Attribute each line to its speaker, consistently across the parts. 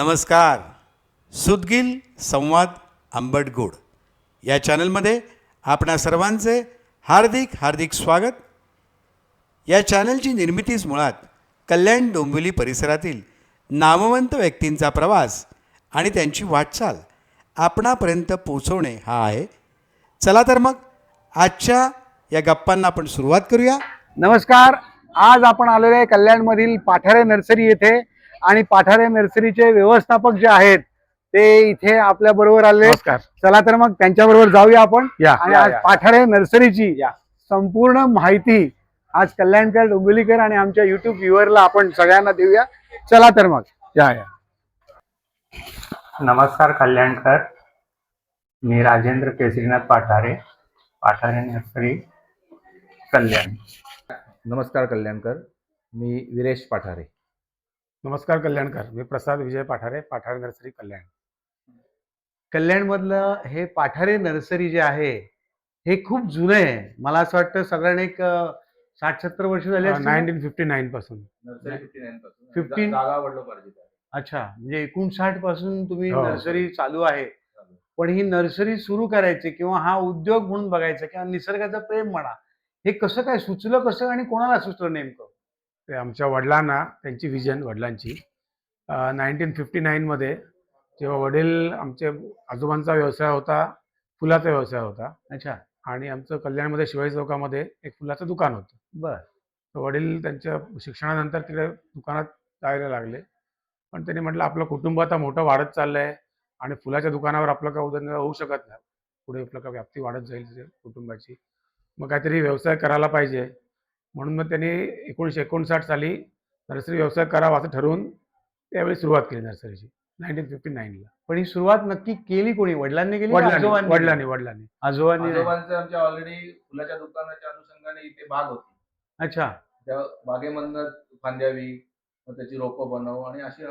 Speaker 1: नमस्कार. सुदगील संवाद आंबटगोड या चॅनलमध्ये आपणा सर्वांचे हार्दिक हार्दिक स्वागत. या चॅनलची निर्मितीच मुळात कल्याण डोंबिवली परिसरातील नामवंत व्यक्तींचा प्रवास आणि त्यांची वाटचाल आपणापर्यंत पोचवणे हा आहे. चला तर मग आजच्या या गप्पांना आपण सुरुवात करूया.
Speaker 2: नमस्कार. आज आपण आलेलो आहे कल्याणमधील पाठारे नर्सरी येथे आणि पाठारे नर्सरीचे व्यवस्थापक जे आहेत ते इथे आपल्या बरोबर आले.
Speaker 3: नमस्कार.
Speaker 2: चला तर मग त्यांच्या बरोबर जाऊया आपण
Speaker 3: या,
Speaker 2: आणि
Speaker 3: या,
Speaker 2: आज
Speaker 3: या.
Speaker 2: पाठारे नर्सरीची संपूर्ण माहिती आज कल्याणकर डोंबिवलीकर आणि आमच्या युट्यूब व्ह्यूअरला आपण सगळ्यांना देऊया. चला तर मग
Speaker 3: या या
Speaker 4: नमस्कार कल्याणकर. मी राजेंद्र केसरीनाथ पाठारे, पाठारे नर्सरी कल्याण.
Speaker 5: नमस्कार कल्याणकर, मी विरेश पाठारे.
Speaker 3: नमस्कार कल्याणकर, मी प्रसाद विजय पाठारे, पाठारे नर्सरी कल्याण.
Speaker 2: कल्याणमधलं हे पाठारे नर्सरी जे आहे हे खूप जुनं आहे. मला असं वाटतं सगळ्यांना एक 60-70 वर्ष झाले असतील ना?
Speaker 3: 1959 पासून.
Speaker 2: 15
Speaker 5: जागा वडलोपार्जित आहे.
Speaker 2: अच्छा, म्हणजे 59 पासून तुम्ही
Speaker 3: हो.
Speaker 2: नर्सरी चालू आहे. पण ही नर्सरी सुरू करायची किंवा हा उद्योग म्हणून बघायचा किंवा निसर्गाचं प्रेम म्हणा, हे कसं काय सुचलं, कसं आणि कोणाला सुचलं नेमकं?
Speaker 3: ते आमच्या वडिलांना, त्यांची विजन वडिलांची 1959 मध्ये जेव्हा वडील, आमचे आजोबांचा व्यवसाय होता, फुलाचा व्यवसाय होता
Speaker 2: अच्छा,
Speaker 3: आणि आमचं कल्याणमध्ये शिवाजी चौकामध्ये एक फुलाचं दुकान होतं.
Speaker 2: बर.
Speaker 3: तर वडील त्यांच्या शिक्षणानंतर तिकडे दुकानात जायला लागले. पण त्यांनी म्हटलं आपलं कुटुंब आता मोठं वाढत चाललंय आणि फुलाच्या दुकानावर आपलं काय उदरनिर्वाह होऊ शकत नाही. पुढे आपलं काय व्याप्ती वाढत जाईल तिथे कुटुंबाची. मग काहीतरी व्यवसाय करायला पाहिजे म्हणून मग त्यांनी 1959 साली नर्सरी व्यवसाय करावा असं ठरवून त्यावेळी सुरुवात केली नर्सरीची 1959ला.
Speaker 2: पण ही सुरुवात नक्की केली कोणी? वडिलांनी केली का आजोबांनी?
Speaker 3: वडिलांनी वडिलांनी
Speaker 2: आजोबांनी नाही.
Speaker 5: आजोबांचं आमच्या ऑलरेडी फुलाच्या दुकानाच्या अनुषंगाने इथे बाग होती.
Speaker 2: अच्छा,
Speaker 5: त्या बागेमधनं फांद्यावी, मग त्याची रोपं बनव आणि अशी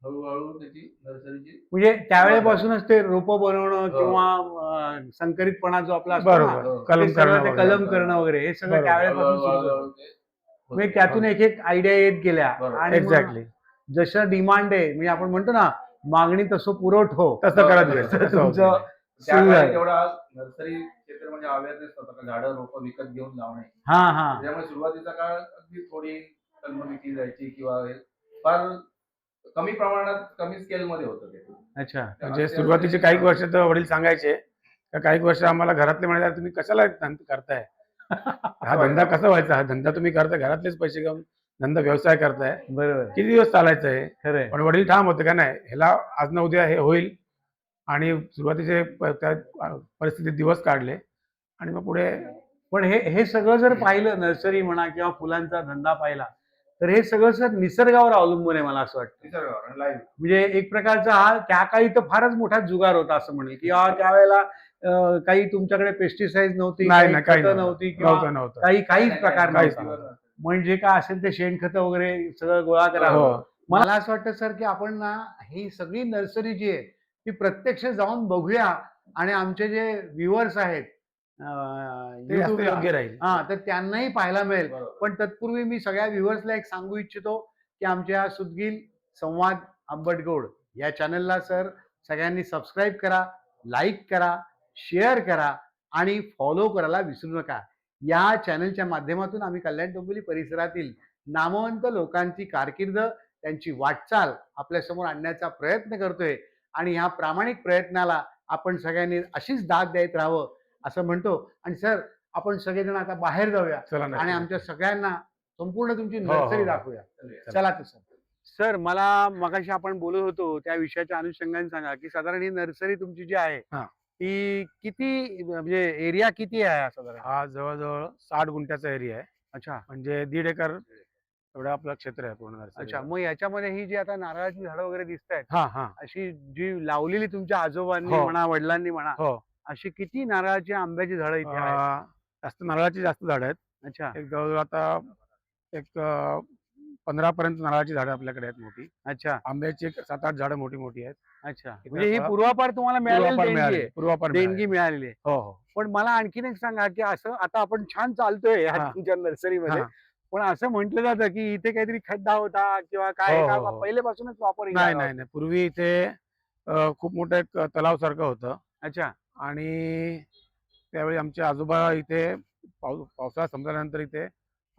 Speaker 5: हळूहळू त्याची नर्सरीची.
Speaker 2: म्हणजे त्यावेळेपासूनच ते रोपं बनवणं
Speaker 5: हो.
Speaker 2: किंवा संकरितपणा जो आपला असतो ना,
Speaker 3: बरोबर,
Speaker 5: हो.
Speaker 3: कलम
Speaker 2: ते सगळं
Speaker 3: करणं
Speaker 2: ते
Speaker 3: वगैरे.
Speaker 2: कलम करणं वगैरे हे सगळं
Speaker 3: बरोबर.
Speaker 2: त्यावेळेपासून सुरू
Speaker 5: हळूहळू
Speaker 2: झालं.
Speaker 5: ते होतं.
Speaker 2: म्हणजे त्यातून एक एक आयडिया येत गेल्या
Speaker 5: बरोबर.
Speaker 2: आणि मग
Speaker 3: एक्झॅक्टली
Speaker 2: जसं डिमांड आहे, म्हणजे आपण म्हणतो ना, मागणी तसं पुरवठो
Speaker 3: तसं करत गेलं.
Speaker 2: तसं
Speaker 3: तसं होतं.
Speaker 2: तुमचं
Speaker 5: त्या
Speaker 2: सुरू
Speaker 5: काळी
Speaker 2: झालं.
Speaker 5: तेवढा नर्सरी क्षेत्र म्हणजे अवेअरनेस होता का झाडं रोपं विकत घेऊन लावणे.
Speaker 2: हा हा
Speaker 5: त्याच्यामुळे सुरुवातीचा काळ अगदी थोडी कलमविकी जायची किंवा हे फार कमी प्रमाणात, कमी स्केलमध्ये होतं ते.
Speaker 2: अच्छा,
Speaker 3: म्हणजे सुरुवातीचे काही वर्ष तर वडील सांगायचे का काही वर्ष आम्हाला घरातले म्हणायचे तुम्ही कशाला करताय, हा धंदा कसा व्हायचा, हा धंदा तुम्ही करताय घरातलेच पैसे घेऊन धंदा व्यवसाय करताय,
Speaker 2: बरोबर,
Speaker 3: किती दिवस चालायचं आहे.
Speaker 2: खरंय.
Speaker 3: पण वडील ठाम होते का नाही, ह्याला आज ना उद्या हे होईल. आणि सुरुवातीचे त्या परिस्थितीत दिवस काढले आणि मग पुढे
Speaker 2: पण हे सगळं जर पाहिलं, नर्सरी म्हणा किंवा फुलांचा धंदा पाहिला, तर हे सगळं सर निसर्गावर अवलंबून आहे मला असं वाटतं.
Speaker 5: लाईव्ह
Speaker 2: म्हणजे एक प्रकारचा हा त्या काळी तर फारच मोठा जुगार होता असं म्हणेल, किंवा त्यावेळेला काही तुमच्याकडे पेस्टिसाइड नव्हती,
Speaker 3: नाही
Speaker 2: काही
Speaker 3: काही
Speaker 2: खतं नव्हती किंवा
Speaker 3: नव्हतं.
Speaker 2: काहीच प्रकार
Speaker 3: काहीच
Speaker 2: नव्हता. म्हणजे काय असेल ते शेणखतं वगैरे सगळं गोळा करावं.
Speaker 3: हो.
Speaker 2: मला असं वाटतं सर की आपण ना ही सगळी नर्सरी जी आहे ती प्रत्यक्ष जाऊन बघूया आणि आमचे जे व्ह्युअर्स आहेत
Speaker 3: ते जास्त
Speaker 2: YouTube ला,
Speaker 3: योग्य राहील.
Speaker 2: हा, तर त्यांनाही पाहायला मिळेल.
Speaker 5: बरोबर.
Speaker 2: पण तत्पूर्वी मी सगळ्या व्ह्युअर्सला एक सांगू इच्छितो की आमच्या सुदगील संवाद आंबटगोड या चॅनलला सर सगळ्यांनी सबस्क्राईब करा, लाईक करा, शेअर करा आणि फॉलो करायला विसरू नका. या चॅनलच्या माध्यमातून आम्ही कल्याण डोंबिवली परिसरातील नामवंत लोकांची कारकीर्द, त्यांची वाटचाल आपल्यासमोर आणण्याचा प्रयत्न करतोय आणि ह्या प्रामाणिक प्रयत्नाला आपण सगळ्यांनी अशीच दाद देत राहावं असं म्हणतो. आणि सर, आपण सगळेजण आता बाहेर जाऊया
Speaker 3: चला
Speaker 2: आणि
Speaker 3: नक्की.
Speaker 2: आमच्या सगळ्यांना संपूर्ण तुमची
Speaker 3: हो, हो,
Speaker 2: नर्सरी
Speaker 3: हो.
Speaker 2: दाखवूया. चला तर सर, मला मगाशी आपण बोलत होतो त्या विषयाच्या अनुषंगाने सांगा की साधारण ही नर्सरी तुमची जी आहे
Speaker 3: हा.
Speaker 2: ती किती, म्हणजे एरिया किती आहे साधारण?
Speaker 3: हा जवळजवळ 60 गुंठ्याचा एरिया आहे.
Speaker 2: अच्छा
Speaker 3: म्हणजे 1.5 एकर एवढं आपलं क्षेत्र आहे पूर्ण नर्सरीला.
Speaker 2: अच्छा, मग याच्यामध्ये ही जी आता नारळाची झाडं वगैरे दिसत आहेत,
Speaker 3: हा हा
Speaker 2: अशी जी लावलेली तुमच्या आजोबांनी
Speaker 3: हो.
Speaker 2: म्हणा, वडिलांनी म्हणा,
Speaker 3: हो.
Speaker 2: अशी किती नारळाची, आंब्याची झाडं इथे आहेत?
Speaker 3: जास्त नारळाची जास्त झाडं आहेत.
Speaker 2: अच्छा
Speaker 3: एक जवळजवळ आता एक 15 पर्यंत नारळाची झाडं आपल्याकडे आहेत मोठी.
Speaker 2: अच्छा
Speaker 3: आंब्याची एक 7-8 झाडं मोठी मोठी आहेत.
Speaker 2: अच्छा,
Speaker 3: इथं
Speaker 2: म्हणजे ही
Speaker 3: थोडा
Speaker 2: पूर्वापार तुम्हाला मिळालेली
Speaker 3: पूर्वापार
Speaker 2: देणगी
Speaker 3: मिळाली,
Speaker 2: आहे.
Speaker 3: पूर्वापार
Speaker 2: देणगी
Speaker 3: मिळाली.
Speaker 2: मिळालेली आहे.
Speaker 3: हो हो
Speaker 2: पण मला आणखीन एक सांगा की असं आता आपण छान चालतोय ह्या
Speaker 3: हा.
Speaker 2: तुमच्या नर्सरीमध्ये,
Speaker 3: हा.
Speaker 2: पण असं म्हटलं जातं की इथे काहीतरी खड्डा होता किंवा काय
Speaker 3: हो,
Speaker 2: का
Speaker 3: हो, हो.
Speaker 2: पहिलेपासूनच वापर ही
Speaker 3: नाही
Speaker 2: जागा
Speaker 3: नाही
Speaker 2: होती?
Speaker 3: नाही पूर्वी इथे खूप मोठं एक तलाव सारखं होतं
Speaker 2: अच्छा.
Speaker 3: आणि त्यावेळी आमचे आजोबा इथे पावसाळा संपल्यानंतर इथे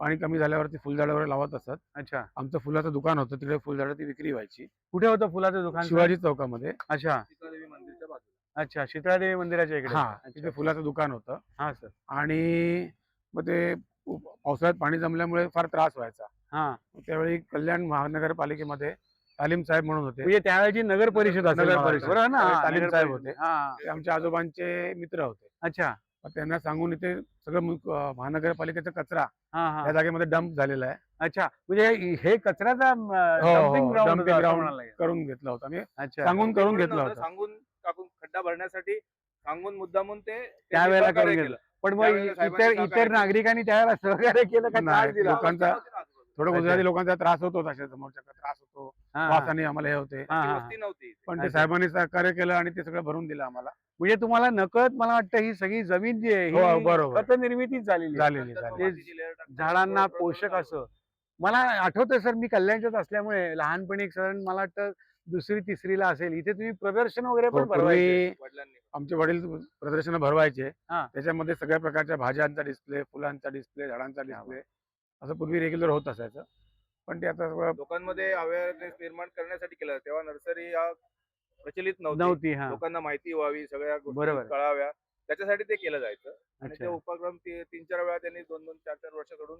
Speaker 3: पाणी कमी झाल्यावरती फुलझाडं वगैरे लावत असत.
Speaker 2: अच्छा.
Speaker 3: आमचं फुलाचं दुकान होतं तिकडे फुलझाडं ती विक्री व्हायची
Speaker 2: कुठे होतं फुलाचं दुकान, सर?
Speaker 3: शिवाजी चौकामध्ये.
Speaker 2: अच्छा.
Speaker 5: सीतादेवी मंदिरच्या बाजूला.
Speaker 2: अच्छा, शीतळादेवी मंदिराच्या इकडे.
Speaker 3: हा
Speaker 2: अच्छा.
Speaker 3: तिथे फुलाचं दुकान होतं
Speaker 2: हा सर.
Speaker 3: आणि मग ते पावसाळ्यात पाणी जमल्यामुळे फार त्रास व्हायचा.
Speaker 2: हा,
Speaker 3: त्यावेळी कल्याण महानगरपालिकेमध्ये तालीम साहेब म्हणून होते.
Speaker 2: म्हणजे त्यावेळेची नगर परिषद असेल
Speaker 3: नगर
Speaker 2: मला वाटतं.
Speaker 3: परिषद.
Speaker 2: बरोबर ना?
Speaker 3: त्यावेळी
Speaker 2: हा,
Speaker 3: तालीम
Speaker 2: नगर
Speaker 3: साहेब
Speaker 2: परिषद.
Speaker 3: होते.
Speaker 2: हा.
Speaker 3: ते आमच्या आजोबांचे मित्र होते.
Speaker 2: अच्छा.
Speaker 3: मग त्यांना सांगून इथे सगळं महानगरपालिकेचा कचरा
Speaker 2: हा हा.
Speaker 3: या जागेमध्ये डंप झालेला आहे.
Speaker 2: अच्छा, म्हणजे हे कचऱ्याचा डम्पिंग ग्राउंड
Speaker 3: डम्पिंग ग्राउंड करून घेतला होता. मी
Speaker 2: अच्छा.
Speaker 3: सांगून करून
Speaker 5: एवढं
Speaker 3: घेतला
Speaker 5: नव्हतं,
Speaker 3: होता.
Speaker 5: सांगून टाकून खड्डा भरण्यासाठी सांगून मुद्दामून ते
Speaker 2: त्यावेळेला
Speaker 5: सहकार्य
Speaker 2: करून
Speaker 5: केलं.
Speaker 2: घेतलं. पण मग
Speaker 5: त्यावेळेला साहेबांनी
Speaker 2: इतर
Speaker 5: सहकार्य केलं.
Speaker 2: नागरिकांनी त्यावेळेला सहकार्य केलं का त्रास
Speaker 3: नाही,
Speaker 2: दिला?
Speaker 3: लोकांचा-
Speaker 5: वस्ती नव्हती ना आजूबाजूला.
Speaker 3: थोडं
Speaker 2: अच्छा.
Speaker 3: गुजराती लोकांचा त्रास होतो तशा समोरच्या त्रास होतो.
Speaker 2: हा, हा.
Speaker 3: वासाने आम्हाला हे होते.
Speaker 2: हा,
Speaker 5: ती
Speaker 2: हा.
Speaker 5: वस्ती नव्हती.
Speaker 3: पण ते
Speaker 2: अच्छा.
Speaker 3: साहेबांनी सहकार्य केलं आणि ते सगळं भरून दिलं आम्हाला.
Speaker 2: म्हणजे तुम्हाला नकळत मला वाटतं ही सगळी जमीन जी आहे
Speaker 3: हो,
Speaker 2: ही
Speaker 3: बरोबर.
Speaker 2: खत निर्मितीच झालेली आहे.
Speaker 3: झालेली
Speaker 5: नंतर
Speaker 3: झालेली.
Speaker 5: मातीची layer टाकली.
Speaker 2: झाडांना
Speaker 5: थोडं- थोडं-
Speaker 2: पोषक
Speaker 5: थोडं
Speaker 2: असं. मला आठवतंय सर, मी कल्याणच्याच असल्यामुळे लहानपणी एक सर मला वाटतं 2री 3रीला असेल, इथे तुम्ही प्रदर्शन वगैरे पण भरवायचे.
Speaker 3: पूर्वी
Speaker 5: वडिलांनी.
Speaker 3: आमचे वडील प्रदर्शन भरवायचे.
Speaker 2: हा.
Speaker 3: त्याच्यामध्ये सगळ्या प्रकारच्या भाज्यांचा डिस्प्ले, फुलांचा डिस्प्ले, झाडांचा डिस्प्ले असं पूर्वी रेग्युलर होत असायचं. पण ते आता सगळं
Speaker 5: लोकांमध्ये अवेअरनेस निर्माण करण्यासाठी केलं. तेव्हा नर्सरी हा प्रचलित नव्हती.
Speaker 2: नव्हती. हा,
Speaker 5: लोकांना माहिती व्हावी, सगळ्या
Speaker 2: बरोबर.
Speaker 5: गोष्टी कळाव्या, त्याच्यासाठी ते केलं जायचं. आणि
Speaker 2: अच्छा.
Speaker 5: ते उपक्रम 3-4 वेळा त्यांनी 2-2, 4-4 वर्ष कडून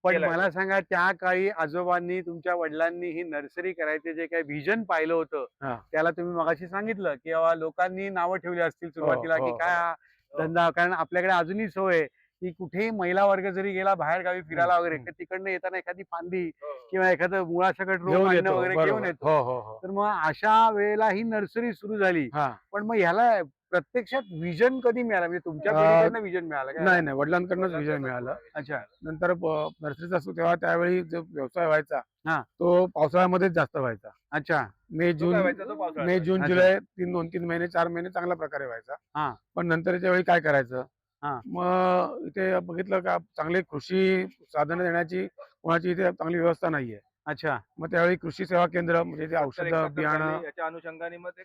Speaker 2: पण
Speaker 5: केलाय.
Speaker 2: मला सांगा, त्या काळी आजोबांनी तुमच्या वडिलांनी ही नर्सरी करायचे जे काही व्हिजन पाहिलं होतं,
Speaker 3: हा.
Speaker 2: त्याला तुम्ही मगाशी सांगितलं की बाबा लोकांनी नावं ठेवली असतील सुरुवातीला
Speaker 3: हो,
Speaker 2: की
Speaker 3: हो,
Speaker 2: काय हा धंदा. कारण आपल्याकडे अजूनही सोय आहे की कुठेही महिला वर्ग जरी गेला बाहेर गावी फिरायला वगैरे,
Speaker 3: हम्म.
Speaker 2: तर तिकडनं येताना एखादी फांदी
Speaker 5: हो.
Speaker 2: किंवा एखादं मुळासकट रोप
Speaker 3: घेऊन
Speaker 2: आणणं
Speaker 3: येतो.
Speaker 2: वगैरे
Speaker 3: बरोबर.
Speaker 2: घेऊन येतो.
Speaker 3: हो, हो, हो.
Speaker 2: तर मग अशा वेळेला ही नर्सरी सुरू झाली.
Speaker 3: हा.
Speaker 2: पण मग ह्याला प्रत्यक्षात विजन कधी मिळालं? म्हणजे तुमच्या पिढीकडनं विजन मिळालं का?
Speaker 3: नाही नाही वडिलांकडूनच विजय मिळालं.
Speaker 2: अच्छा.
Speaker 3: नंतर नर्सरीचा असतो तेव्हा त्यावेळी जो व्यवसाय व्हायचा
Speaker 2: हा.
Speaker 3: तो पावसाळ्यामध्येच जास्त व्हायचा.
Speaker 2: अच्छा.
Speaker 3: मे
Speaker 5: तो
Speaker 3: जून
Speaker 5: काय व्हायचा तो पावसाळ्यात
Speaker 3: मे
Speaker 5: व्हायचा.
Speaker 3: जून
Speaker 2: अच्छा.
Speaker 3: जुलै 2-3 महिने 4 महिने चांगल्या प्रकारे व्हायचा.
Speaker 2: हा.
Speaker 3: पण नंतरच्या वेळी काय करायचं,
Speaker 2: हा.
Speaker 3: मग इथे बघितलं का चांगली कृषी साधनं देण्याची कोणाची इथे चांगली व्यवस्था नाहीये.
Speaker 2: अच्छा.
Speaker 3: मग त्यावेळी कृषी सेवा केंद्र म्हणजे ते
Speaker 5: नंतर
Speaker 3: औषधं
Speaker 5: एकाहत्तर
Speaker 3: बियाणं
Speaker 5: साली याच्या अनुषंगाने मग ते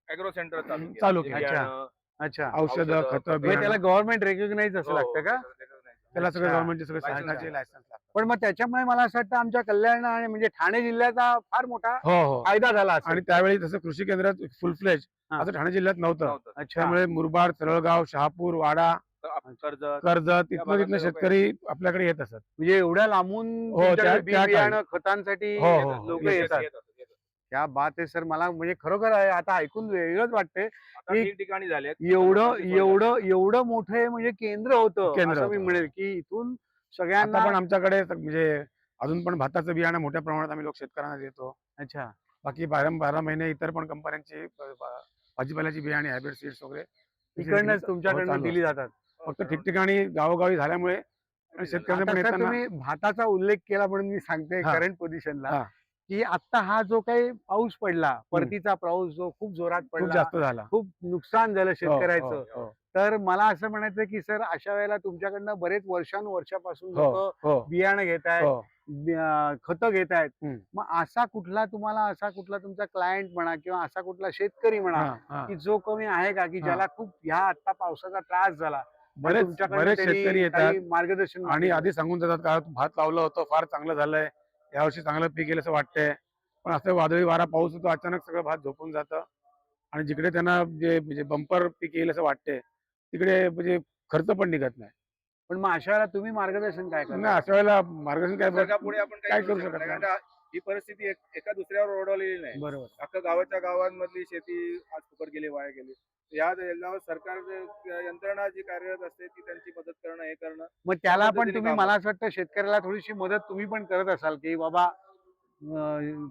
Speaker 5: ॲग्रो सेंटर चालू केलं.
Speaker 3: चालू
Speaker 5: ते
Speaker 3: केलं.
Speaker 5: बियाणं,
Speaker 2: अच्छा.
Speaker 3: औषधं खतं
Speaker 2: म्हणजे
Speaker 3: बियाणं
Speaker 2: त्याला गव्हर्नमेंट रेकॉग्नाइज असं
Speaker 5: हो,
Speaker 2: लागतं का?
Speaker 3: त्याला सगळे
Speaker 2: अच्छा.
Speaker 3: गव्हर्नमेंटचे सगळे
Speaker 5: License
Speaker 3: शासनाचे
Speaker 5: आहे.
Speaker 3: लायसन्स लागतात.
Speaker 2: पण मग त्याच्यामुळे मला असं वाटतं आमच्या कल्याण आणि म्हणजे ठाणे जिल्ह्याचा फार मोठा
Speaker 3: हो हो
Speaker 2: फायदा झाला असेल.
Speaker 3: आणि त्यावेळी तसं कृषी केंद्रात फुल फ्लेज
Speaker 2: हा.
Speaker 3: असं ठाणे जिल्ह्यात नव्हतं.
Speaker 5: नव्हतं.
Speaker 2: अच्छा.
Speaker 3: त्यामुळे मुरबाड, तळगाव, शहापूर, वाडा,
Speaker 5: कर्ज
Speaker 3: कर्जत इथनं
Speaker 5: भागातले
Speaker 3: तिथनं
Speaker 5: लोकं
Speaker 3: शेतकरी आपल्याकडे येत असत.
Speaker 2: म्हणजे एवढ्या लांबून
Speaker 3: हो,
Speaker 2: तुमच्याकडे
Speaker 3: त्या
Speaker 2: बियाणं खतांसाठी
Speaker 3: हो, हो, हो.
Speaker 2: लोक
Speaker 3: येतात.
Speaker 2: येतात. क्या बात आहे सर. मला म्हणजे खरोखर आहे, आता ऐकून वेगळंच वाटते.
Speaker 5: आता
Speaker 2: एक
Speaker 5: ठिकठिकाणी झाले.
Speaker 2: एवढं मोठं हे म्हणजे केंद्र होतं
Speaker 3: केंद्र
Speaker 2: असं मी
Speaker 3: होतं.
Speaker 2: म्हणेल की इथून
Speaker 3: आता
Speaker 2: सगळ्यांना.
Speaker 3: पण आमच्याकडे म्हणजे अजून पण भाताचं बियाणं मोठ्या प्रमाणात आम्ही लोक शेतकऱ्यांना देतो.
Speaker 2: अच्छा.
Speaker 3: बाकी 12 महिने इतर पण कंपन्यांची भाजीपाल्याची बियाणे हायब्रिड सीड्स वगैरे
Speaker 2: इकडनंच
Speaker 3: हो,
Speaker 2: तुमच्याकडनं
Speaker 3: चालू
Speaker 2: दिली
Speaker 3: आहे.
Speaker 2: जातात.
Speaker 3: फक्त ठिकठिकाणी गावोगावी झाल्यामुळे आणि शेतकऱ्यांना
Speaker 2: आता
Speaker 3: पण
Speaker 2: सर
Speaker 3: येताना
Speaker 2: तुम्ही भाताचा उल्लेख केला म्हणून मी सांगते
Speaker 3: हा.
Speaker 2: करंट पोझिशनला
Speaker 3: हा.
Speaker 2: की आता हा जो काही पाऊस पडला, परतीचा पाऊस जो खूप जोरात
Speaker 3: खूप
Speaker 2: पडला,
Speaker 3: जास्त झाला.
Speaker 2: खूप नुकसान झालं
Speaker 3: हो,
Speaker 2: शेतकऱ्याचं.
Speaker 3: हो, हो.
Speaker 2: तर मला असं म्हणायचं की सर अशा वेळेला तुमच्याकडनं बरेच वर्षानुवर्षापासून
Speaker 3: हो,
Speaker 2: लोक
Speaker 3: हो,
Speaker 2: बियाणं घेत आहेत,
Speaker 3: हो.
Speaker 2: खतं घेत आहेत.
Speaker 3: हम्म.
Speaker 2: मग असा कुठला तुमचा क्लायंट म्हणा किंवा असा कुठला शेतकरी म्हणा
Speaker 3: हा, हा.
Speaker 2: की जो कमी आहे का की
Speaker 3: हा.
Speaker 2: ज्याला खूप ह्या आता पावसाचा त्रास झाला आणि
Speaker 3: बरेच
Speaker 2: तुमच्याकडनं
Speaker 3: बरेच
Speaker 2: त्यांनी
Speaker 3: शेतकरी येतात
Speaker 2: काही मार्गदर्शन
Speaker 3: आणि
Speaker 2: मागितलं?
Speaker 3: आधी सांगून जातात का भात लावलं होतं फार चांगलं झालंय, यावर्षी चांगलं पीक येईल असं वाटतंय. पण असं वादळी वारा पाऊस होतो, अचानक सगळं भात झोपून जातं आणि जिकडे त्यांना जे म्हणजे बंपर पीक येईल असं वाटतंय तिकडे म्हणजे खर्च पण निघत नाही.
Speaker 2: पण मग अशा वेळेला तुम्ही मार्गदर्शन काय करता?
Speaker 3: नाही, अशा वेळेला मार्गदर्शन काय
Speaker 5: निसर्गापुढे आपण
Speaker 3: काय
Speaker 5: काही
Speaker 3: करू
Speaker 5: करू शकत
Speaker 3: शकत
Speaker 5: नाही.
Speaker 3: नाही.
Speaker 5: कारण ही परिस्थिती एका दुसऱ्यावर ओढवलेली नाही.
Speaker 2: बरोबर.
Speaker 5: अख्खा गावाच्या गावांमधली शेती आज फुकट गेली, वाया गेली. यावर सरकार यंत्रणा जी कार्यरत असते ती त्यांची मदत करणं, हे करणं.
Speaker 2: मग त्याला पण
Speaker 5: पद्धतीने
Speaker 2: तुम्ही,
Speaker 5: काम
Speaker 2: मला असं वाटतं शेतकऱ्याला थोडीशी मदत तुम्ही पण करत असाल की बाबा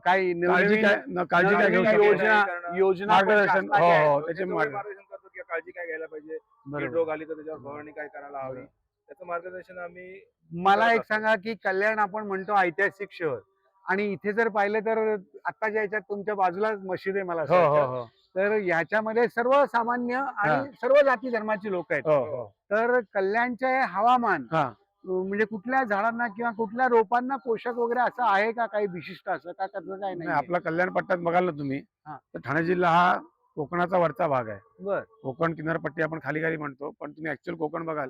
Speaker 2: काही
Speaker 3: काळजी
Speaker 2: नवीन
Speaker 3: काय काळजी काय घेऊ
Speaker 2: नवीन
Speaker 3: शकतो.
Speaker 2: योजना पण
Speaker 3: मार्गदर्शन
Speaker 2: शासनाच्या
Speaker 3: हो
Speaker 2: आहेत.
Speaker 3: हो
Speaker 5: त्याचं
Speaker 3: त्याचे
Speaker 5: मार्गदर्शन करतो की काळजी काय घ्यायला पाहिजे, कीड
Speaker 2: बरोबर.
Speaker 5: रोग आली तर त्याच्यावर फवारणी काय करायला हवी, त्याचं मार्गदर्शन आम्ही
Speaker 2: मला एक
Speaker 5: करत
Speaker 2: सांगा की कल्याण आपण म्हणतो ऐतिहासिक शहर, आणि इथे जर पाहिलं तर आत्ताच्या याच्यात तुमच्या बाजूलाच मशीद आहे मला असं
Speaker 3: हो हो
Speaker 2: वाटतं.
Speaker 3: हो
Speaker 2: तर याच्यामध्ये सर्वसामान्य आणि सर्व जाती धर्माची लोक आहेत.
Speaker 3: हो हो
Speaker 2: तर कल्याणचे हवामान
Speaker 3: हा
Speaker 2: म्हणजे कुठल्या झाडांना किंवा कुठल्या रोपांना पोषक वगैरे असं आहे का काही विशिष्ट असं का त्याचं काय
Speaker 3: नाही,
Speaker 2: नाही
Speaker 3: आपला कल्याण पट्ट्यात बघाल ना तुम्ही,
Speaker 2: हा.
Speaker 3: तर ठाणे जिल्हा हा कोकणाचा वरचा भाग आहे.
Speaker 2: बर
Speaker 3: कोकण किनारपट्टी आपण खाली खाली म्हणतो, पण तुम्ही ऍक्च्युअल कोकण बघाल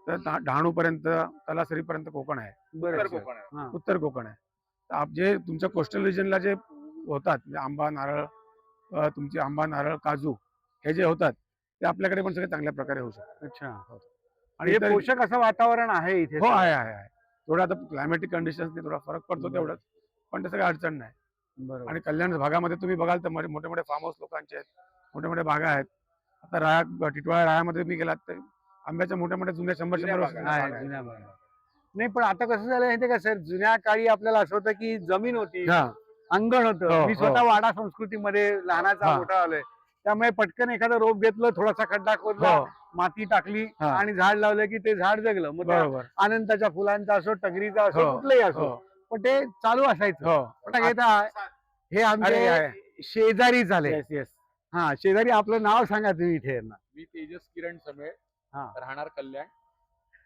Speaker 3: तर डहाणू पर्यंत, तलासरीपर्यंत कोकण आहे.
Speaker 2: बरं
Speaker 5: उत्तर कोकण आहे.
Speaker 2: हा.
Speaker 3: उत्तर कोकण आहे. तर जे तुमच्या कोस्टल रिजनला जे होतात, म्हणजे आंबा, नारळ, तुमचे आंबा, नारळ, काजू हे जे होतात ते आपल्याकडे पण सगळे चांगल्या प्रकारे होऊ शकतात.
Speaker 2: अच्छा
Speaker 3: आणि
Speaker 2: हे
Speaker 3: इतर-
Speaker 2: पोषक असं वातावरण आहे इथे
Speaker 3: हो, आहे. थोडं आता क्लायमॅटिक कंडिशन्सने थोडा फरक पडतो
Speaker 2: बरं.
Speaker 3: तेवढंच, पण तसं काही अडचण नाही.
Speaker 2: बरोबर
Speaker 3: आणि कल्याण भागामध्ये तुम्ही बघाल तर मोठे मोठे फार्म हाऊस लोकांचे आहेत, मोठे मोठे बागा आहेत. आता टिटवाळा रायामध्ये तुम्ही गेलात तर आंब्याच्या मोठ्या मोठ्या जुन्या 100
Speaker 5: जुन्या
Speaker 3: वर्षाच्या
Speaker 5: बागा
Speaker 2: आहे,
Speaker 3: बागा आहेत.
Speaker 2: जुन्या बागा. नाही पण आता कसं झालं माहितीये का सर, जुन्या काळी आपल्याला असं होतं की जमीन होती,
Speaker 3: हा,
Speaker 2: अंगण होतं.
Speaker 3: हो,
Speaker 2: मी स्वतः
Speaker 3: हो.
Speaker 2: वाडा संस्कृतीमध्ये लहानाचा
Speaker 3: हा.
Speaker 2: मोठा आलोय, त्यामुळे पटकन एखादं रोप घेतलं, थोडासा खड्डा खोदला,
Speaker 3: हो,
Speaker 2: माती टाकली
Speaker 3: हा.
Speaker 2: आणि झाड लावलं की ते झाड जगलं. मग त्या
Speaker 3: बरोबर.
Speaker 2: आनंदाच्या फुलांचा असो, टगरीचा असो,
Speaker 3: हो,
Speaker 2: कुठलंही असो,
Speaker 3: हो,
Speaker 2: पण ते चालू असायचं.
Speaker 3: हो.
Speaker 2: आता घेता हे आमचे
Speaker 3: अरे, आहे.
Speaker 2: शेजारी झाले.
Speaker 3: Yes, yes.
Speaker 2: हा, शेजारी आपलं नाव सांगा तुम्ही इथे यांना.
Speaker 5: मी तेजस किरण समेळ,
Speaker 2: हा.
Speaker 5: राहणार कल्याण.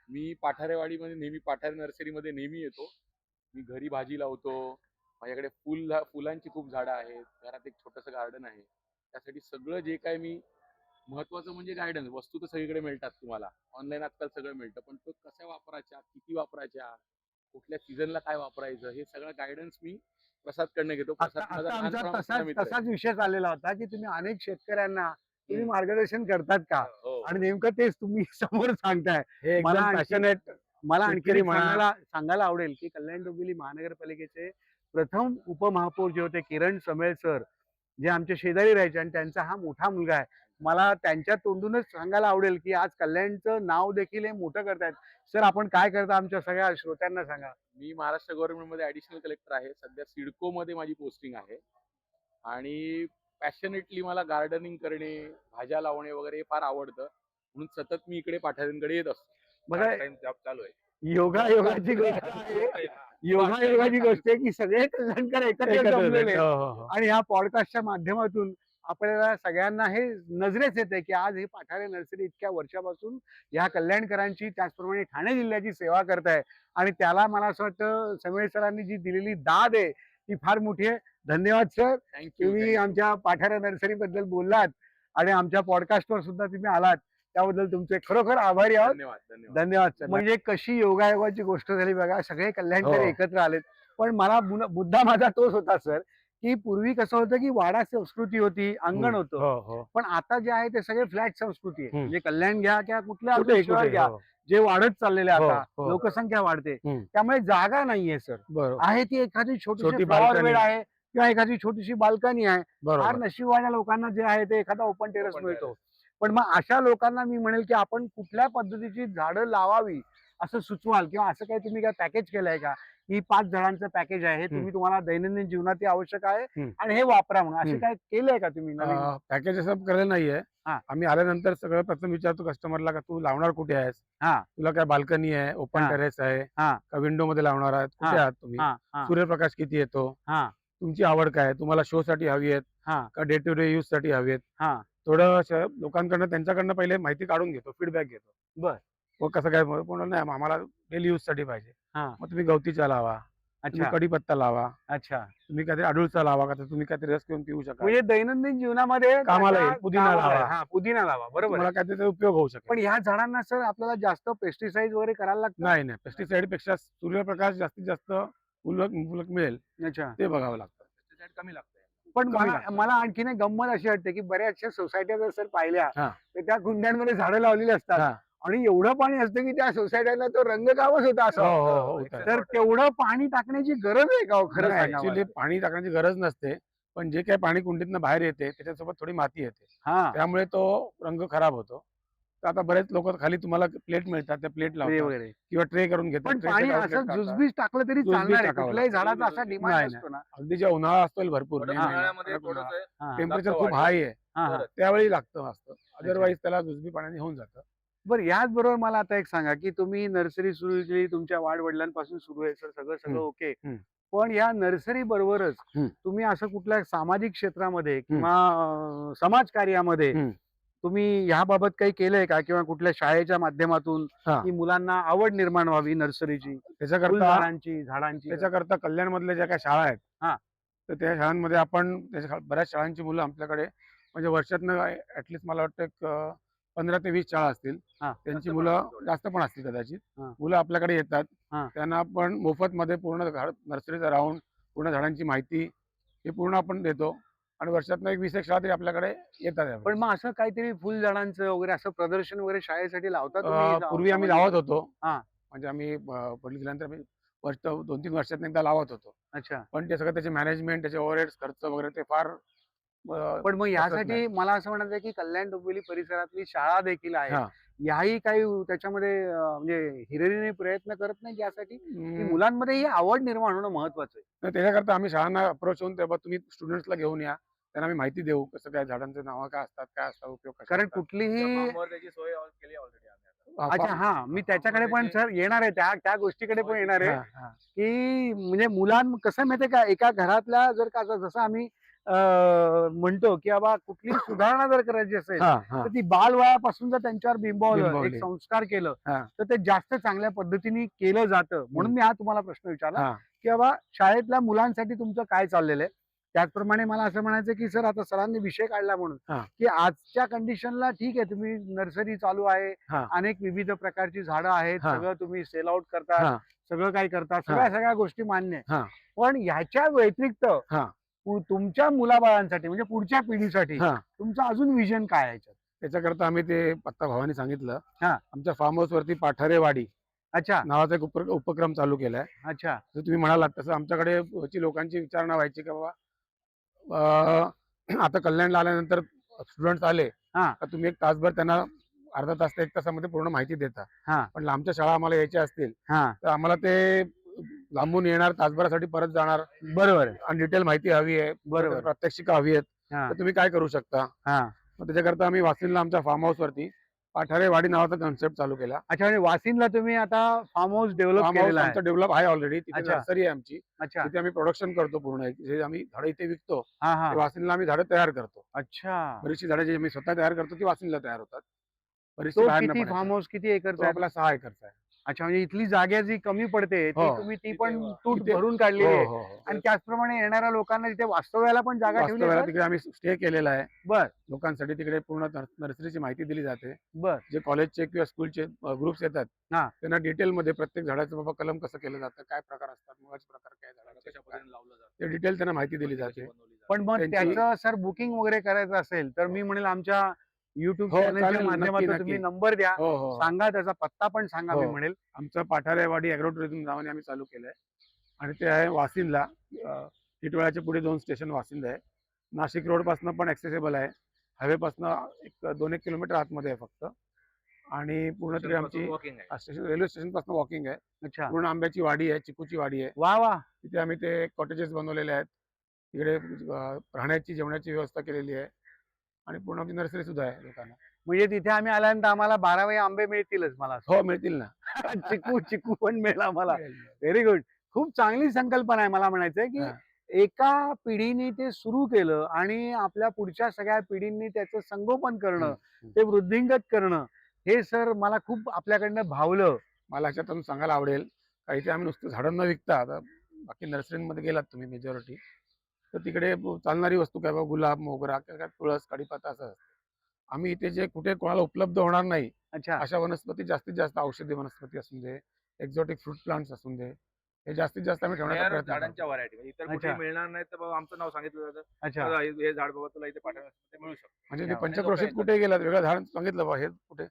Speaker 5: मी पाठारेवाडीमध्ये नेहमी, पाठारे नर्सरीमध्ये नेहमी येतो. मी घरी भाजी लावतो. माझ्याकडे फुलांची खूप झाडं आहेत. घरात एक छोटंसं गार्डन आहे. त्यासाठी सगळं जे काय मी, महत्वाचं म्हणजे गायडन्स. वस्तू तर सगळीकडे मिळतात तुम्हाला, ऑनलाईन आजकाल सगळं मिळतं, पण तो कशा वापरायच्या, किती वापरायच्या, कुठल्या सीझनला काय वापरायचं, हे सगळं गायडन्स मी प्रसादकडनं घेतो. प्रसाद
Speaker 2: आता
Speaker 5: माझा
Speaker 2: आमचा
Speaker 5: लहानपणापासूनचा मित्र आहे.
Speaker 2: तसाच विषय चाललेला होता की तुम्ही अनेक शेतकऱ्यांना तुम्ही मार्गदर्शन करतात का,
Speaker 5: हो.
Speaker 2: आणि नेमकं तेच तुम्ही समोर सांगताय.
Speaker 3: हे
Speaker 2: मला
Speaker 3: एकदम
Speaker 2: आणखी-
Speaker 3: पॅशनेट.
Speaker 2: मला आणखी
Speaker 3: शेतकरी म्हणा.
Speaker 2: सांगायला आवडेल की कल्याण डोंबिवली महानगरपालिकेचे प्रथम उपमहापौर जे होते किरण समेळ सर, जे आमच्या शेजारी राहायचे आणि त्यांचा हा मोठा मुलगा आहे. मला त्यांच्या तोंडूनच सांगायला आवडेल की आज कल्याणचं नाव देखील हे मोठं करतायत. सर आपण काय करता आमच्या सगळ्या श्रोत्यांना सांगा.
Speaker 5: मी महाराष्ट्र गव्हर्नमेंटमध्ये ऍडिशनल कलेक्टर आहे. सध्या सिडको मध्ये माझी पोस्टिंग आहे. आणि पॅशनेटली मला गार्डनिंग करणे, भाज्या लावणे वगैरे हे फार आवडतं. म्हणून सतत मी इकडे पाठाऱ्यांकडे येत असतो.
Speaker 2: बघा,
Speaker 5: जॉब चालू आहे.
Speaker 2: योगायोगाची गोष्ट आहे. योगायोगाची गोष्ट आहे की सगळे कल्याणकर एकत्र जमलेले आहेत.
Speaker 3: हो, हो, हो.
Speaker 2: आणि ह्या पॉडकास्टच्या माध्यमातून आपल्याला सगळ्यांना हे नजरेच येते की आज हे पाठारे नर्सरी इतक्या वर्षापासून ह्या कल्याणकरांची, त्याचप्रमाणे ठाणे जिल्ह्याची सेवा करताय. आणि त्याला मला असं वाटतं समेळ सरांनी जी दिलेली दाद आहे ती फार मोठी आहे. धन्यवाद सर,
Speaker 5: थँक्यू.
Speaker 2: तुम्ही आमच्या पाठारे नर्सरी बद्दल बोललात आणि आमच्या पॉडकास्टवर सुद्धा तुम्ही आलात, त्याबद्दल तुमचे खरोखर आभारी आहोत.
Speaker 5: धन्यवाद. धन्यवाद.
Speaker 2: धन्यवाद सर. म्हणजे कशी योगायोगाची गोष्ट झाली बघा, सगळे कल्याणकरी
Speaker 3: हो.
Speaker 2: एकत्र आलेत. पण मला मुद्दा माझा तोच होता सर की पूर्वी कसं होतं की वाडा संस्कृती होती, अंगण होतं.
Speaker 3: हो, हो.
Speaker 2: पण आता जे आहे ते सगळे फ्लॅट संस्कृती आहे.
Speaker 3: हम्म.
Speaker 2: म्हणजे कल्याण घ्या किंवा कुठल्या
Speaker 3: कुठेही,
Speaker 2: शहर
Speaker 3: कुठेही,
Speaker 2: घ्या,
Speaker 3: हो.
Speaker 2: जे वाढत चाललेले
Speaker 3: हो,
Speaker 2: आता
Speaker 3: हो.
Speaker 2: लोकसंख्या वाढते,
Speaker 3: हम्म.
Speaker 2: त्यामुळे जागा नाहीये सर.
Speaker 3: बरोबर,
Speaker 2: आहे ती एखादी
Speaker 3: छोटी
Speaker 2: छोटी फ्लॉवर
Speaker 3: balcony.
Speaker 2: बेड आहे किंवा एखादी छोटीशी बाल्कनी आहे. फार
Speaker 3: बरोबर.
Speaker 2: नशिबवाल्या लोकांना जे आहे ते एखादा ओपन टेरेस
Speaker 5: Open
Speaker 2: मिळतो.
Speaker 5: terrace.
Speaker 2: पण मग अशा लोकांना मी म्हणेल की आपण कुठल्या पद्धतीची झाडं लावावी असं सुचवाल, किंवा असं काही तुम्ही काय पॅकेज केलंय का की 5 झाडांचं पॅकेज आहे, हे तुम्ही तुम्हाला दैनंदिन जीवनात ते आवश्यक आहे
Speaker 3: हम्म.
Speaker 2: आणि हे वापरा म्हणून असं
Speaker 3: हम्म.
Speaker 2: काय केलंय का तुम्ही नवीन?
Speaker 3: पॅकेज असं केलेलं नाहीये.
Speaker 2: हा.
Speaker 3: आम्ही आल्यानंतर सगळं प्रथम विचारतो कस्टमरला का तू लावणार कुठे आहेस,
Speaker 2: हा.
Speaker 3: तुला काय बाल्कनी आहे, ओपन
Speaker 2: हा.
Speaker 3: टेरेस आहे
Speaker 2: हा.
Speaker 3: का, विंडो मध्ये लावणार आहात, कुठे
Speaker 2: हा.
Speaker 3: आहात तुम्ही,
Speaker 2: हा, हा,
Speaker 3: सूर्यप्रकाश किती येतो,
Speaker 2: हा,
Speaker 3: तुमची आवड काय, तुम्हाला शो साठी हवी आहेत
Speaker 2: हा,
Speaker 3: का डे टू डे यूज साठी हवी आहेत.
Speaker 2: हा.
Speaker 3: थोडं लोकांकडनं, त्यांच्याकडनं पहिले माहिती काढून घेतो, फीडबॅक घेतो.
Speaker 2: बर.
Speaker 3: मग कसं काय, कोणाला नाही आम्हाला डेली यूज साठी पाहिजे,
Speaker 2: हा.
Speaker 3: मग तुम्ही गवतीचा लावा, तुम्ही
Speaker 2: अच्छा,
Speaker 3: कढीपत्ता लावा,
Speaker 2: अच्छा.
Speaker 3: तुम्ही काहीतरी अडुळसा लावा, का तर तुम्ही काहीतरी रस घेऊन पिऊ शकाल,
Speaker 2: म्हणजे दैनंदिन जीवनामध्ये
Speaker 3: कामाला
Speaker 2: त्याचा
Speaker 3: येईल. पुदिना
Speaker 2: कामाला
Speaker 3: लावा.
Speaker 2: आहे. हा, पुदिना लावा, बरोबर
Speaker 3: तुम्हाला
Speaker 2: आहे.
Speaker 3: काहीतरी त्याचा उपयोग होऊ शकेल.
Speaker 2: पण ह्या झाडांना सर आपल्याला जास्त पेस्टिसाइड वगैरे करायला लागतं.
Speaker 3: नाही, पेस्टिसाइड पेक्षा सूर्यप्रकाश जास्तीत जास्त फुलक मिळेल
Speaker 2: अच्छा.
Speaker 3: ते बघावं लागतं.
Speaker 5: Pesticide कमी लागतं.
Speaker 2: पण
Speaker 3: कमी लागतं.
Speaker 2: मला आणखीन एक गंमत अशी वाटते की बऱ्याचशा सोसायट्या जर सर पाहिल्या
Speaker 3: हा.
Speaker 2: तर त्या कुंड्यांमध्ये झाडं लावलेली असतात
Speaker 3: हा.
Speaker 2: आणि एवढं पाणी असतं की त्या सोसायटीला तो रंगकामच होता
Speaker 3: हो,
Speaker 2: असं.
Speaker 3: हो, हो, होतं.
Speaker 2: तर तेवढं पाणी टाकण्याची गरज आहे का हो, खरं सांगा
Speaker 3: ऍक्च्युली
Speaker 2: मला?
Speaker 3: पाणी टाकण्याची गरज नसते, पण जे काही पाणी कुंडीतनं बाहेर येते त्याच्यासोबत थोडी माती येते,
Speaker 2: हा,
Speaker 3: त्यामुळे तो रंग खराब होतो. तर आता बरेच लोक खाली तुम्हाला प्लेट मिळतात, त्या प्लेट
Speaker 2: ट्रे
Speaker 3: लावतात
Speaker 2: वगैरे.
Speaker 3: किंवा ट्रे करून घेतात.
Speaker 2: पण
Speaker 3: tray
Speaker 2: पाणी
Speaker 3: चे outlet
Speaker 2: असं
Speaker 3: टाकतात.
Speaker 2: जुजबीज टाकलं तरी
Speaker 3: जुजबीज
Speaker 2: चालणार आहे.
Speaker 3: टाकावं
Speaker 2: कुठल्याही
Speaker 3: लागतं.
Speaker 2: झाडाचा असा डिमांड
Speaker 3: नाही,
Speaker 2: असतो ना.
Speaker 3: अगदी जेव्हा उन्हाळा असतो भरपूर,
Speaker 5: थोडं
Speaker 2: हा.
Speaker 5: उन्हाळ्यामध्ये थोडंसं
Speaker 2: हा.
Speaker 3: टेम्परेचर
Speaker 5: लागतं
Speaker 3: खूप
Speaker 5: वाढीला.
Speaker 3: हाय आहे,
Speaker 2: हा, हा.
Speaker 3: त्यावेळी लागतं असतं. अदरवाईज त्याला जुजबी पाण्याने होऊन जातं.
Speaker 2: बरं, याच बरोबर मला आता एक सांगा की तुम्ही नर्सरी सुरू केली, तुमच्या वाडवडिलांपासून सुरू आहे सर, सगळं ओके.
Speaker 3: हम्म.
Speaker 2: पण या नर्सरी बरोबरच
Speaker 3: हम्म.
Speaker 2: तुम्ही असं कुठल्या सामाजिक क्षेत्रामध्ये किंवा समाज कार्यामध्ये
Speaker 3: हम्म.
Speaker 2: तुम्ही ह्याबाबत काही केलंय का किंवा कुठल्या शाळेच्या माध्यमातून
Speaker 3: हा.
Speaker 2: की मुलांना आवड निर्माण व्हावी नर्सरीची,
Speaker 3: त्याच्याकरता
Speaker 2: फुलझाडांची, झाडांची?
Speaker 3: त्याच्याकरता कल्याणमधल्या ज्या काही शाळा आहेत
Speaker 2: हा.
Speaker 3: तर त्या शाळांमध्ये आपण बऱ्याच शाळांची मुलं आपल्याकडे म्हणजे वर्षातनं ऍटलिस्ट मला वाटतं एक 15 ते 20 शाळा असतील.
Speaker 2: हा.
Speaker 3: त्यांची मुलं जास्त पण असतील कदाचित.
Speaker 2: हा.
Speaker 3: मुलं आपल्याकडे येतात.
Speaker 2: हा.
Speaker 3: त्यांना आपण मोफतमध्ये पूर्ण नर्सरीचा राऊंड, पूर्ण झाडांची माहिती हे पूर्ण आपण देतो आणि वर्षातनं एक 20 एक शाळा तरी आपल्याकडे येतात.
Speaker 2: पण मग असं काहीतरी फुलझाडांचं वगैरे असं प्रदर्शन वगैरे शाळेसाठी लावता तुम्ही?
Speaker 3: पूर्वी आम्ही लावत होतो.
Speaker 2: हा.
Speaker 3: म्हणजे आम्ही वडील गेल्यानंतर आम्ही वर्ष 2-3 वर्षात एकदा लावत होतो.
Speaker 2: अच्छा.
Speaker 3: पण ते सगळं त्याचे मॅनेजमेंट, त्याचे ओव्हरहेड्स खर्च वगैरे ते फार
Speaker 2: पण मग
Speaker 3: नाही.
Speaker 2: यासाठी मला असं म्हणायचं आहे की कल्याण डोंबिवली परिसरातली शाळा देखील आहे,
Speaker 3: हा.
Speaker 2: याही काही त्याच्यामध्ये म्हणजे हिरिरीने प्रयत्न करत नाही यासाठी की
Speaker 3: हम्म.
Speaker 2: मुलांमध्ये ही आवड निर्माण होणं महत्वाचं आहे?
Speaker 3: तर त्याच्याकरता आम्ही शाळांना अप्रोच होऊन तेव्हा तुम्ही स्टुडंट्सला घेऊन या, त्यांना आम्ही माहिती देऊ कसं काय झाडांचे नावं काय असतात, काय असतात, उपयोग कसे
Speaker 2: कारण
Speaker 3: असतात.
Speaker 2: कुठलीही
Speaker 5: त्याची सोय केली ऑलरेडी
Speaker 3: हा,
Speaker 2: अच्छा हा मी त्याच्याकडे पण सर येणार आहे, त्या गोष्टीकडे पण येणार आहे
Speaker 3: हा, हा.
Speaker 2: की म्हणजे कसं माहितीये का, एका घरातल्या जर का जसं आम्ही म्हणतो की बाबा कुठली सुधारणा जर करायची असेल
Speaker 3: हा, हा.
Speaker 2: तर ती बालवयापासून जर त्यांच्यावर बिंबवलं, एक
Speaker 3: बिंबवली.
Speaker 2: संस्कार केलं
Speaker 3: हा.
Speaker 2: तर ते जास्त चांगल्या पद्धतीने केलं जातं. म्हणून मी हा तुम्हाला प्रश्न विचारला
Speaker 3: हा.
Speaker 2: की बाबा शाळेतल्या मुलांसाठी तुमचं काय चाललेलं आहे. त्याचप्रमाणे मला असं म्हणायचं की सर आता सरांनी विषय काढला म्हणून
Speaker 3: हा.
Speaker 2: की आजच्या कंडिशनला ठीक आहे, तुम्ही नर्सरी चालू आहे,
Speaker 3: हा.
Speaker 2: अनेक विविध प्रकारची झाडं आहेत,
Speaker 3: हा.
Speaker 2: सगळं तुम्ही सेल आउट करता,
Speaker 3: हा.
Speaker 2: सगळं काही करता,
Speaker 3: हा.
Speaker 2: सगळ्या गोष्टी मान्य आहे.
Speaker 3: हा.
Speaker 2: पण ह्याच्या व्यतिरिक्त
Speaker 3: हा.
Speaker 2: तुमच्या मुलाबाळांसाठी म्हणजे पुढच्या पिढीसाठी
Speaker 3: हा.
Speaker 2: तुमचं अजून विजन काय आहे याच्यात?
Speaker 3: त्याच्याकरता आम्ही ते आत्ता भावानी सांगितलं.
Speaker 2: हा.
Speaker 3: आमच्या फार्म हाऊस वरती पाठारेवाडी
Speaker 2: अच्छा
Speaker 3: नावाचा एक उपक्रम चालू केलाय.
Speaker 2: अच्छा.
Speaker 3: जसं तुम्ही म्हणालात तसं आमच्याकडे लोकांची विचारणा व्हायची की बाबा आता कल्याणला आल्यानंतर स्टुडंट्स आले
Speaker 2: हा.
Speaker 3: का तुम्ही एक तासभर त्यांना अर्धा तास ते 1 तासामध्ये पूर्ण माहिती देता.
Speaker 2: हा.
Speaker 3: पण लांबच्या शाळा आम्हाला यायच्या असतील
Speaker 2: हा
Speaker 3: तर आम्हाला ते लांबून येणार, तासभरासाठी परत जाणार
Speaker 2: बरोबर आहे.
Speaker 3: आणि डिटेल माहिती हवी आहे,
Speaker 2: बरोबर.
Speaker 3: प्रात्यक्षिका हवी आहेत.
Speaker 2: हा.
Speaker 3: तर तुम्ही काय करू शकता?
Speaker 2: हा.
Speaker 3: मग त्याच्याकरता आम्ही वासिनला आमच्या फार्म हाऊस वरती पाठारेवाडी नावाचा कॉन्सेप्ट चालू केला.
Speaker 2: अच्छा म्हणजे वासिनला तुम्ही आता farm house develop
Speaker 3: farm house
Speaker 2: केलेला
Speaker 3: आमचं
Speaker 2: आहे?
Speaker 3: डेव्हलप आहे ऑलरेडी. तिथे
Speaker 2: अच्छा.
Speaker 3: नर्सरी आहे आमची.
Speaker 2: अच्छा.
Speaker 3: तिथे आम्ही प्रोडक्शन करतो पूर्ण. जे आम्ही झाडं इथे विकतो
Speaker 2: हा हा.
Speaker 3: ते वासिनला आम्ही झाडं तयार करतो.
Speaker 2: अच्छा.
Speaker 3: बरीचशी झाडं जी आम्ही स्वतः तयार करतो ती वासिनला तयार होतात. बरीचशी
Speaker 2: तो
Speaker 3: बाहेरनं
Speaker 2: किती
Speaker 3: पण
Speaker 2: फार्म
Speaker 3: येतात.
Speaker 2: हाऊस किती एकरचा
Speaker 3: तो
Speaker 2: आहे?
Speaker 3: आपला 6 एकरचा आहे.
Speaker 2: अच्छा म्हणजे इथली जागा जी कमी पडते ती
Speaker 3: हो.
Speaker 2: तुम्ही ती
Speaker 5: तिथे
Speaker 2: पण
Speaker 5: वा-
Speaker 2: तूट
Speaker 3: तिथे-
Speaker 2: भरून
Speaker 3: हो,
Speaker 2: काढलेली आहे
Speaker 3: हो, हो.
Speaker 2: आणि त्याचप्रमाणे येणाऱ्या लोकांना तिथे वास्तव्याला पण जागा ठेवली
Speaker 3: वास्तव्याला
Speaker 2: आहे का?
Speaker 3: तिकडे आम्ही स्टे केलेला आहे.
Speaker 2: बर
Speaker 3: लोकांसाठी तिकडे पूर्ण नर्सरीची माहिती दिली जाते.
Speaker 2: बर.
Speaker 3: जे कॉलेजचे किंवा स्कूलचे ग्रुप्स येतात
Speaker 2: हा.
Speaker 3: त्यांना डिटेलमध्ये प्रत्येक झाडाचं बाबा कलम कसं केलं जातं, काय प्रकार असतात, मुळाचे प्रकार काय झाडाचे,
Speaker 5: कशा पद्धतीने लावलं जातं,
Speaker 3: ते डिटेल त्यांना माहिती दिली जाते.
Speaker 2: पण मग
Speaker 3: त्यांची-
Speaker 2: त्याचं सर बुकिंग वगैरे करायचं असेल तर मी म्हणेल आमच्या युट्यूब
Speaker 3: हो,
Speaker 2: चॅनलच्या
Speaker 3: चालेल,
Speaker 2: माध्यमातून
Speaker 3: नक्की,
Speaker 2: तुम्ही
Speaker 3: नक्की.
Speaker 2: नंबर द्या,
Speaker 3: हो, हो.
Speaker 2: सांगा, त्याचा पत्ता पण सांगा. मी
Speaker 3: हो.
Speaker 2: म्हणेल
Speaker 3: आमचं पाठारेवाडी ॲग्रो टुरिझम नावाने आम्ही चालू केलंय आणि ते आहे वासिनला. टिटवाळ्याच्या पुढे 2 स्टेशन वासिनला आहे. नाशिक रोड पासून पण ऍक्सेसेबल आहे. हायवे पासून एक 2-1 किलोमीटर आतमध्ये आहे फक्त. आणि पूर्ण तिकडे आमची
Speaker 5: वॉकिंग आहे.
Speaker 3: स्टेशन, रेल्वे स्टेशन पासून वॉकिंग आहे.
Speaker 2: अच्छा.
Speaker 3: पूर्ण आंब्याची वाडी आहे, चिकूची वाडी आहे.
Speaker 2: वा वा.
Speaker 3: तिथे आम्ही ते कॉटेजेस बनवलेले आहेत. तिकडे राहण्याची, जेवणाची व्यवस्था केलेली आहे आणि पूर्ण आमची नर्सरी सुद्धा आहे लोकांना.
Speaker 2: म्हणजे तिथे आम्ही आल्यानंतर आम्हाला 12 आंबे मिळतीलच मला असं.
Speaker 3: हो, मिळतील ना.
Speaker 2: चिकू पण मिळेल आम्हाला. Very good. खूप चांगली संकल्पना आहे. मला म्हणायचंय की
Speaker 3: हा.
Speaker 2: एका पिढीने ते सुरू केलं आणि आपल्या पुढच्या सगळ्या पिढींनी त्याचं संगोपन करणं, ते वृद्धिंगत करणं, हे सर मला खूप आपल्याकडनं भावलं.
Speaker 3: मला ह्याच्यातून सांगायला आवडेल का इथे आम्ही नुसतं झाडं न विकता, आता बाकी नर्सरीमध्ये गेलात तुम्ही मेजॉरिटी तर तिकडे चालणारी वस्तू काय बाबा गुलाब, मोगरा, काय तुळस, कडीपत्ता असं असतं. आम्ही इथे जे कुठे कोणाला उपलब्ध होणार नाही
Speaker 2: अच्छा.
Speaker 3: अशा वनस्पती, जास्तीत जास्त औषधी वनस्पती असून दे, एक्झॉटिक फ्रूट प्लांट्स असून दे, हे जास्तीत जास्त आम्ही ठेवण्याचा
Speaker 5: Rare
Speaker 3: प्रयत्न करतो.
Speaker 5: झाडांच्या व्हरायटी इतर
Speaker 2: अच्छा.
Speaker 5: कुठे मिळणार नाही तर बाबा आमचं नाव सांगितलं जातं,
Speaker 2: अच्छा.
Speaker 5: बघा, हे झाड बाबा तुला इथे पाठवण्यास ते मिळू शकतं.
Speaker 3: म्हणजे ते
Speaker 2: आणि
Speaker 3: पंचक्रोशीत
Speaker 5: लोकं
Speaker 3: कुठे गेलात वेगळं झाड सांगितलं बाबा हे कुठे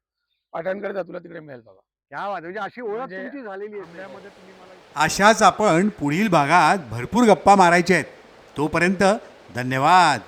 Speaker 3: पाठांकडे जा, तुला तिकडे मिळेल बाबा.
Speaker 2: क्या बात आहे. म्हणजे अशी ओळख
Speaker 3: म्हणजे
Speaker 2: तुमची झालेली आहे.
Speaker 3: आंब्यामध्ये तुम्ही मला
Speaker 1: अशाच आपण पुढील भागात भरपूर गप्पा मारायच्या आहेत. तोपर्यंत धन्यवाद.